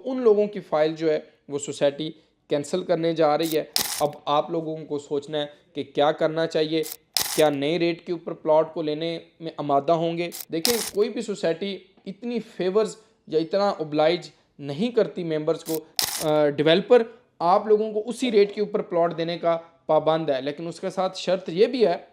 उन लोगों की फ़ाइल जो है वो सोसाइटी कैंसिल करने जा रही है। अब आप लोगों को सोचना है कि क्या करना चाहिए, क्या नए रेट के ऊपर प्लॉट को लेने में आमादा होंगे। देखें, कोई भी सोसाइटी इतनी फेवर्स या इतना ओब्लाइज नहीं करती मेंबर्स को। डेवलपर आप लोगों को उसी रेट के ऊपर प्लॉट देने का पाबंद है, लेकिन उसके साथ शर्त ये भी है।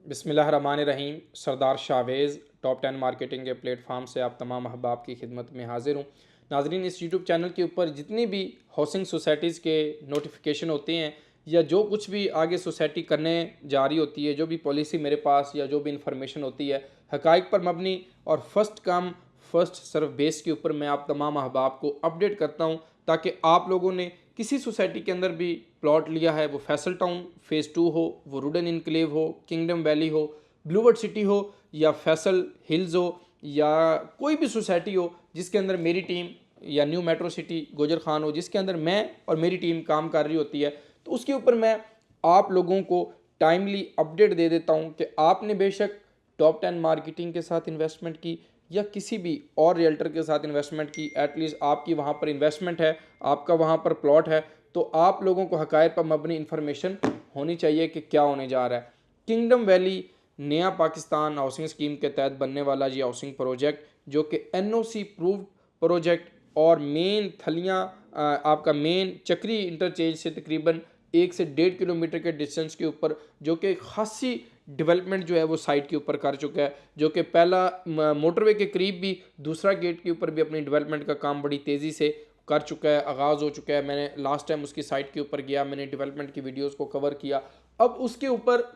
बिस्मिल्लाहिर्रहमानिर्रहीम। सरदार शावेज़ टॉप 10 मार्केटिंग के प्लेटफॉर्म से आप तमाम अहबाब की खिदमत में हाजिर हूँ। नाजरीन, इस यूट्यूब चैनल के ऊपर जितनी भी हाउसिंग सोसाइटीज़ के नोटिफिकेशन होते हैं या जो कुछ भी आगे सोसाइटी करने जा रही होती है, जो भी पॉलिसी मेरे पास या जो भी इंफॉर्मेशन होती है, हकाइक पर मबनी और first come first serve base के ऊपर मैं आप तमाम अहबाब को अपडेट करता हूँ, ताकि आप लोगों ने किसी सोसाइटी के अंदर भी प्लॉट लिया है, वो फैसल टाउन फ़ेज़ 2 हो, वो रुडन इनक्लेव हो, किंगडम वैली हो, ब्लूवर्ड सिटी हो, या फैसल हिल्स हो, या कोई भी सोसाइटी हो जिसके अंदर मेरी टीम, या न्यू मेट्रो सिटी गोजर खान हो जिसके अंदर मैं और मेरी टीम काम कर रही होती है, तो उसके ऊपर मैं आप लोगों को टाइमली अपडेट दे देता हूँ कि आपने बेशक टॉप 10 मार्केटिंग के साथ इन्वेस्टमेंट की या किसी भी और रियल्टर के साथ इन्वेस्टमेंट की, एटलीस्ट आपकी वहाँ पर इन्वेस्टमेंट है, आपका वहाँ पर प्लॉट है, तो आप लोगों को हकायत पर मबनी इन्फॉर्मेशन होनी चाहिए कि क्या होने जा रहा है। किंगडम वैली नया पाकिस्तान हाउसिंग स्कीम के तहत बनने वाला ये हाउसिंग प्रोजेक्ट, जो कि NOC प्रूव्ड प्रोजेक्ट और मेन थलियाँ आपका मेन चक्री इंटरचेंज से तकरीबन 1 से 1.5 किलोमीटर के डिस्टेंस के ऊपर, जो कि खासी डेवलपमेंट जो है वो साइट के ऊपर कर चुका है, जो कि पहला मोटरवे के करीब भी, दूसरा गेट के ऊपर भी अपनी डेवलपमेंट का काम बड़ी तेज़ी से कर चुका है, आगाज़ हो चुका है। मैंने लास्ट टाइम उसकी साइट के ऊपर गया, मैंने डेवलपमेंट की वीडियोस को कवर किया। अब उसके ऊपर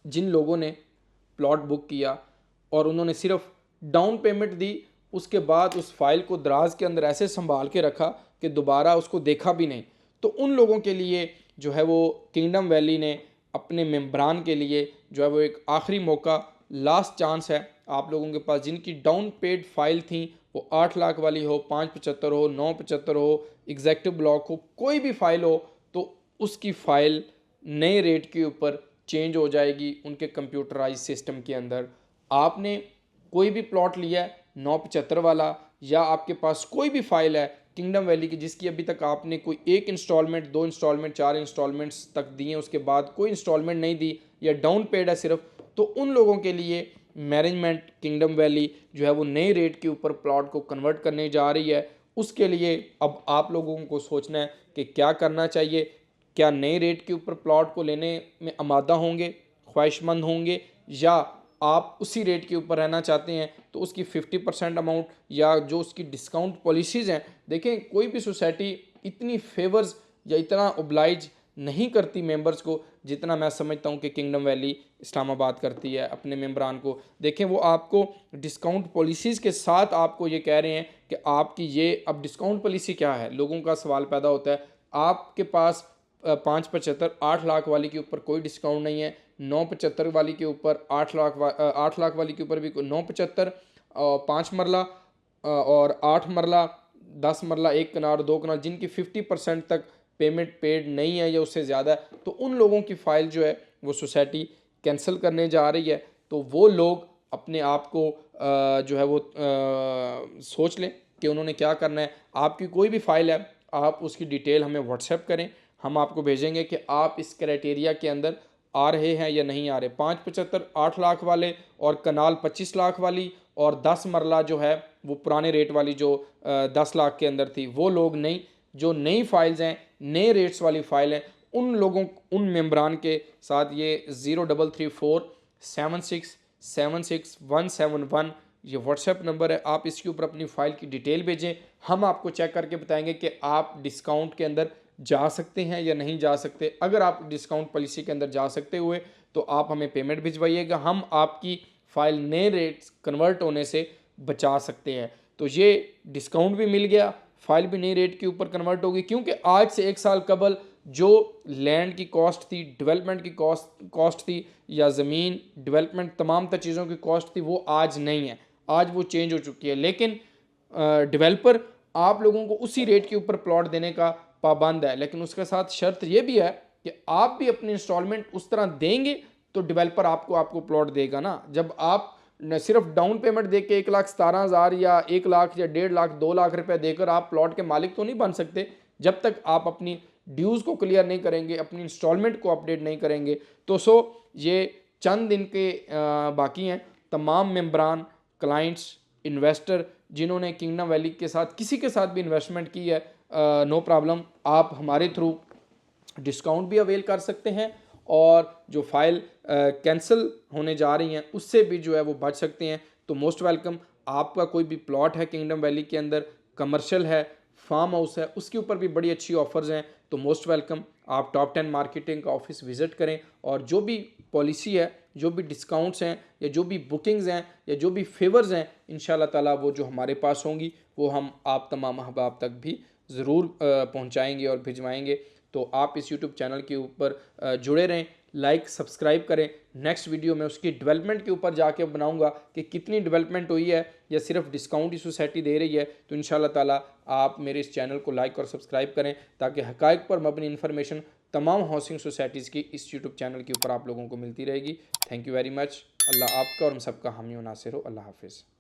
जिन लोगों ने प्लॉट बुक किया और उन्होंने सिर्फ डाउन पेमेंट दी, उसके बाद उस फाइल को दराज के अंदर ऐसे संभाल के रखा कि दोबारा उसको देखा भी नहीं, तो उन लोगों के लिए जो है वो किंगडम वैली ने अपने मेम्बरान के लिए जो है वो एक आखिरी मौका, लास्ट चांस है। आप लोगों के पास जिनकी डाउन पेड फाइल थी, वो 8 लाख वाली हो, 575 हो, 975 हो, एग्जैक्टिव ब्लॉक हो, कोई भी फाइल हो, तो उसकी फ़ाइल नए रेट के ऊपर चेंज हो जाएगी उनके कंप्यूटराइज सिस्टम के अंदर। आपने कोई भी प्लॉट लिया है 975 वाला, या आपके पास कोई भी फाइल है किंगडम वैली की जिसकी अभी तक आपने कोई 1 इंस्टॉलमेंट, 2 इंस्टॉलमेंट, 4 इंस्टॉलमेंट्स तक दिए, उसके बाद कोई इंस्टॉलमेंट नहीं दी या डाउन पेड है सिर्फ, तो उन लोगों के लिए मैनेजमेंट किंगडम वैली जो है वो नए रेट के ऊपर प्लॉट को कन्वर्ट करने जा रही है। उसके लिए अब आप लोगों को सोचना है कि क्या करना चाहिए, क्या नए रेट के ऊपर प्लॉट को लेने में आमादा होंगे, ख्वाहिशमंद होंगे, या आप उसी रेट के ऊपर रहना चाहते हैं तो उसकी 50% अमाउंट या जो उसकी डिस्काउंट पॉलिसीज़ हैं। देखें, कोई भी सोसाइटी इतनी फेवर्स या इतना ओब्लाइज नहीं करती मेंबर्स को जितना मैं समझता हूं कि किंगडम वैली इस्लामाबाद करती है अपने मेंबरान को। देखें, वो आपको डिस्काउंट पॉलिसीज़ के साथ आपको ये कह रहे हैं कि आपकी ये अब डिस्काउंट पॉलिसी क्या है। लोगों का सवाल पैदा होता है, आपके पास 575 8 लाख वाली के ऊपर कोई डिस्काउंट नहीं है, 975 वाली के ऊपर 8 लाख वाली के ऊपर भी 975, 5 मरला और 8 मरला, 10 मरला, 1 कनाल, 2 कनाल, जिनकी 50% तक पेमेंट पेड नहीं है या उससे ज़्यादा है, तो उन लोगों की फ़ाइल जो है वो सोसाइटी कैंसिल करने जा रही है। तो वो लोग अपने आप को जो है वो सोच लें कि उन्होंने क्या करना है। आपकी कोई भी फ़ाइल है, आप उसकी डिटेल हमें व्हाट्सएप करें, हम आपको भेजेंगे कि आप इस क्राइटेरिया के अंदर आ रहे हैं या नहीं आ रहे। 575 8 लाख वाले और कनाल 25 लाख वाली और 10 मरला जो है वो पुराने रेट वाली जो 10 लाख के अंदर थी, वो लोग नहीं। जो नई फाइल्स हैं, नए रेट्स वाली फ़ाइल हैं, उन लोगों, उन मेम्बरान के साथ ये 033476767171 ये व्हाट्सएप नंबर है। आप इसके ऊपर अपनी फ़ाइल की डिटेल भेजें, हम आपको चेक करके बताएंगे कि आप डिस्काउंट के अंदर जा सकते हैं या नहीं जा सकते। अगर आप डिस्काउंट पॉलिसी के अंदर जा सकते हुए तो आप हमें पेमेंट भिजवाइएगा, हम आपकी फ़ाइल नए रेट्स कन्वर्ट होने से बचा सकते हैं। तो ये डिस्काउंट भी मिल गया, फ़ाइल भी नई रेट के ऊपर कन्वर्ट होगी, क्योंकि आज से 1 साल कबल जो लैंड की कॉस्ट थी, डेवलपमेंट की कॉस्ट थी, या ज़मीन डेवलपमेंट तमाम तर चीज़ों की कॉस्ट थी, वो आज नहीं है, आज वो चेंज हो चुकी है। लेकिन डेवलपर आप लोगों को उसी रेट के ऊपर प्लॉट देने का पाबंद है, लेकिन उसके साथ शर्त यह भी है कि आप भी अपनी इंस्टॉलमेंट उस तरह देंगे तो डेवलपर आपको प्लॉट देगा ना। जब आप न सिर्फ डाउन पेमेंट दे के 1,17,000 या 1 लाख या 1.5 लाख 2 लाख रुपए देकर आप प्लॉट के मालिक तो नहीं बन सकते जब तक आप अपनी ड्यूज़ को क्लियर नहीं करेंगे, अपनी इंस्टॉलमेंट को अपडेट नहीं करेंगे। तो ये चंद दिन के बाकी हैं। तमाम मेंबरान, क्लाइंट्स, इन्वेस्टर जिन्होंने किंगडम वैली के साथ किसी के साथ भी इन्वेस्टमेंट की है, नो प्रॉब्लम, आप हमारे थ्रू डिस्काउंट भी अवेल कर सकते हैं और जो फाइल कैंसिल होने जा रही हैं उससे भी जो है वो बच सकते हैं। तो मोस्ट वेलकम। आपका कोई भी प्लॉट है किंगडम वैली के अंदर, कमर्शियल है, फार्म हाउस है, उसके ऊपर भी बड़ी अच्छी ऑफर्स हैं, तो मोस्ट वेलकम। आप टॉप 10 मार्केटिंग का ऑफिस विज़िट करें और जो भी पॉलिसी है, जो भी डिस्काउंट्स हैं या जो भी बुकिंग्स हैं या जो भी फेवर्स हैं, इंशाल्लाह ताला वो जो हमारे पास होंगी वो हम आप तमाम अहबाब तक भी ज़रूर पहुंचाएंगे और भिजवाएंगे। तो आप इस यूट्यूब चैनल के ऊपर जुड़े रहें, लाइक सब्सक्राइब करें। नेक्स्ट वीडियो में उसकी डेवलपमेंट के ऊपर जाके बनाऊंगा कि कितनी डेवलपमेंट हुई है या सिर्फ डिस्काउंट ही सोसाइटी दे रही है। तो इंशाल्लाह ताला आप मेरे इस चैनल को लाइक और सब्सक्राइब करें ताकि हक़ाइक़ पर मबनी इन्फॉर्मेशन तमाम हाउसिंग सोसाइटीज़ की इस यूट्यूब चैनल के ऊपर आप लोगों को मिलती रहेगी। Thank you very much. Allah आपका और हम सबका हामी और नासिर हो। अल्लाह हाफिज़।